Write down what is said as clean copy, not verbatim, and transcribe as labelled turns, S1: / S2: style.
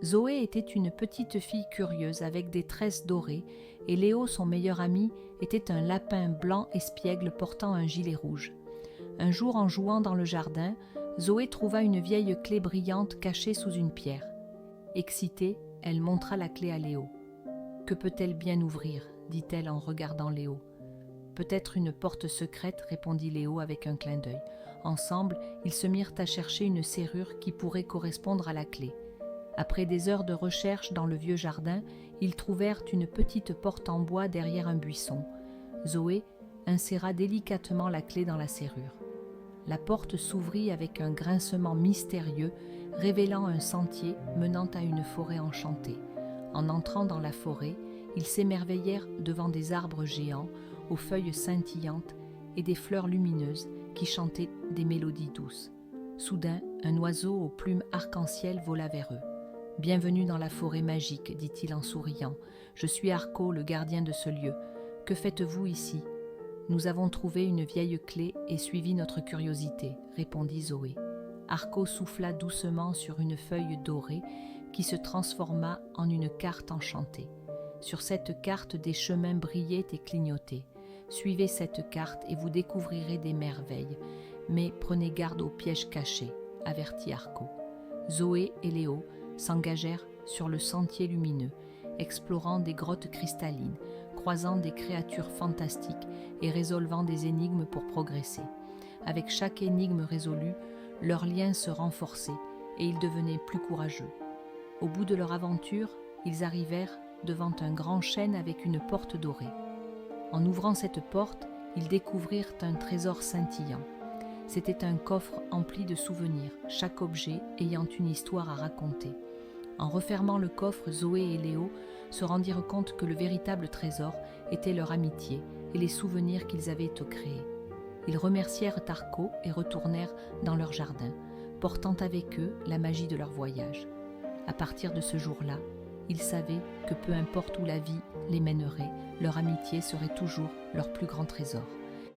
S1: Zoé était une petite fille curieuse avec des tresses dorées et Léo, son meilleur ami, était un lapin blanc espiègle portant un gilet rouge. Un jour, en jouant dans le jardin, Zoé trouva une vieille clé brillante cachée sous une pierre. Excitée, elle montra la clé à Léo. « Que peut-elle bien ouvrir ?» dit-elle en regardant Léo. « Peut-être une porte secrète » répondit Léo avec un clin d'œil. Ensemble, ils se mirent à chercher une serrure qui pourrait correspondre à la clé. Après des heures de recherche dans le vieux jardin, ils trouvèrent une petite porte en bois derrière un buisson. Zoé inséra délicatement la clé dans la serrure. La porte s'ouvrit avec un grincement mystérieux, révélant un sentier menant à une forêt enchantée. En entrant dans la forêt, ils s'émerveillèrent devant des arbres géants, aux feuilles scintillantes et des fleurs lumineuses qui chantaient des mélodies douces. Soudain, un oiseau aux plumes arc-en-ciel vola vers eux. « Bienvenue dans la forêt magique, dit-il en souriant. Je suis Arco, le gardien de ce lieu. Que faites-vous ici ? Nous avons trouvé une vieille clé et suivi notre curiosité, répondit Zoé. Arco souffla doucement sur une feuille dorée qui se transforma en une carte enchantée. Sur cette carte, des chemins brillaient et clignotaient. Suivez cette carte et vous découvrirez des merveilles. Mais prenez garde aux pièges cachés, avertit Arco. Zoé et Léo s'engagèrent sur le sentier lumineux, explorant des grottes cristallines, croisant des créatures fantastiques et résolvant des énigmes pour progresser. Avec chaque énigme résolue, leurs liens se renforçaient et ils devenaient plus courageux. Au bout de leur aventure, ils arrivèrent devant un grand chêne avec une porte dorée. En ouvrant cette porte, ils découvrirent un trésor scintillant. C'était un coffre empli de souvenirs, chaque objet ayant une histoire à raconter. En refermant le coffre, Zoé et Léo se rendirent compte que le véritable trésor était leur amitié et les souvenirs qu'ils avaient créés. Ils remercièrent Arco et retournèrent dans leur jardin, portant avec eux la magie de leur voyage. À partir de ce jour-là, ils savaient que peu importe où la vie les mènerait, leur amitié serait toujours leur plus grand trésor.